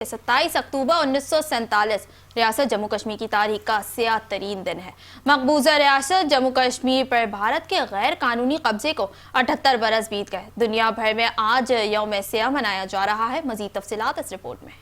27 अक्टूबर 1947 रियासत जम्मू कश्मीर की तारीख का स्याह तरीन दिन है। मकबूजा रियासत जम्मू कश्मीर पर भारत के गैर कानूनी कब्जे को 78 बरस बीत गए। दुनिया भर में आज यौम स्याह मनाया जा रहा है। मजीद तफसीलात इस रिपोर्ट में।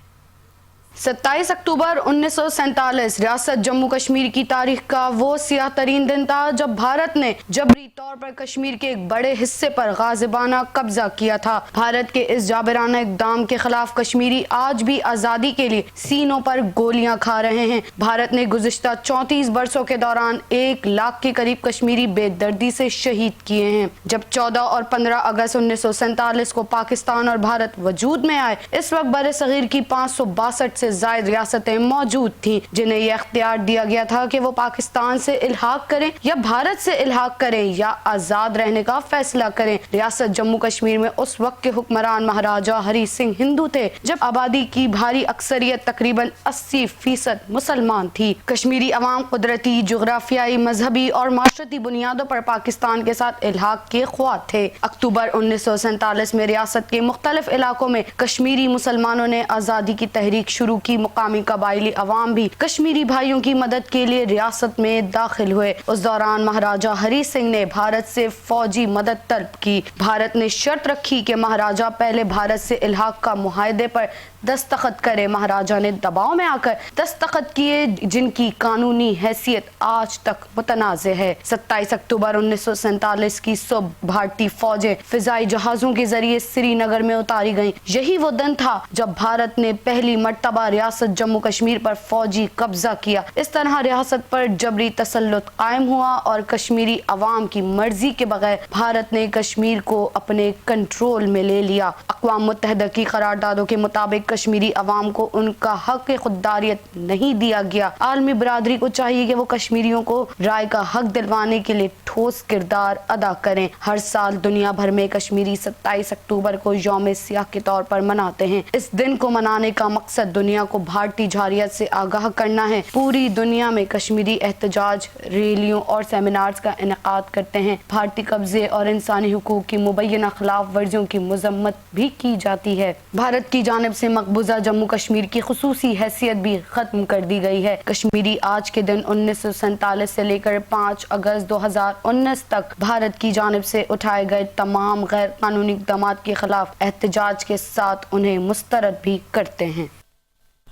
27 अक्टूबर 1947 रियासत जम्मू कश्मीर की तारीख का वो स्याह तरीन दिन था जब भारत ने जबरी तौर पर कश्मीर के एक बड़े हिस्से पर गाजिबाना कब्जा किया था। भारत के इस जाबिराना इक़दाम के खिलाफ कश्मीरी आज भी आज़ादी के लिए सीनों पर गोलियां खा रहे हैं। भारत ने गुज़िश्ता 34 बरसों के दौरान 1 लाख के करीब कश्मीरी बेदर्दी से शहीद किए हैं। जब 14 और 15 अगस्त 1947 को पाकिस्तान और भारत वजूद में आए, इस वक्त बरे सगीर की 562 से जायद रियासतें मौजूद थीं, जिन्हें यह इख्तियार दिया गया था कि वो पाकिस्तान से इल्हाक करें या भारत से इल्हाक करें या आज़ाद रहने का फैसला करें। रियासत जम्मू कश्मीर में उस वक्त के हुक्मरान महाराजा हरी सिंह हिंदू थे, जब आबादी की भारी अक्सरियत तकरीबन 80% मुसलमान थी। कश्मीरी अवाम कुदरती, जोग्राफियाई, मजहबी और माशरती बुनियादों पर पाकिस्तान के साथ इल्हाक के ख्वाह थे। अक्टूबर 1947 में रियासत के मुख्तलिफ इलाकों में कश्मीरी मुसलमानों ने आज़ादी की तहरीक शुरू की। मुकामी कबाइली अवाम भी कश्मीरी भाइयों की मदद के लिए रियासत में दाखिल हुए। उस दौरान महाराजा हरी सिंह ने भारत से फौजी मदद तलब की। भारत ने शर्त रखी कि महाराजा पहले भारत से इल्हाक का मुआहदे पर दस्तखत करे। महाराजा ने दबाव में आकर दस्तखत किए, जिनकी कानूनी हैसियत आज तक मुतनाज़े है। 27 अक्टूबर 1947 की सुबह भारतीय फौजें फिजाई जहाजों के जरिए श्रीनगर में उतारी गईं। यही वो दिन था जब भारत ने पहली मर्तबा रियासत जम्मू कश्मीर पर फौजी कब्जा किया। इस तरह रियासत पर जबरी तसल्लुत कायम हुआ और कश्मीरी अवाम की मर्जी के बगैर भारत ने कश्मीर को अपने कंट्रोल में ले लिया। अक़वाम मुत्तहिदा की करारदादों के मुताबिक कश्मीरी अवाम को उनका हक खुददारियत नहीं दिया गया। आलमी बरादरी को चाहिए कि वो कश्मीरियों को राय का हक दिलवाने के लिए ठोस किरदार अदा करें। हर साल दुनिया भर में कश्मीरी 27 अक्टूबर को यौम स्याह के तौर पर मनाते हैं। इस दिन को मनाने का मकसद दुनिया को भारतीय जारियत से आगाह करना है। पूरी दुनिया में कश्मीरी एहतजाज, रैलियों और सेमिनार्स का इनेकाद करते हैं। भारतीय कब्जे और इंसानी हुकूक की मुबैना खिलाफ वर्जियों की मजम्मत भी की जाती है। भारत की जानिब से मकबूजा जम्मू कश्मीर की खुसूसी हैसियत भी खत्म कर दी गई है। कश्मीरी आज के दिन 1947 से लेकर 5 अगस्त 2019 तक भारत की जानिब से उठाए गए तमाम गैर कानूनी इक़दामात के खिलाफ एहतजाज के साथ उन्हें मुस्तरद भी करते हैं।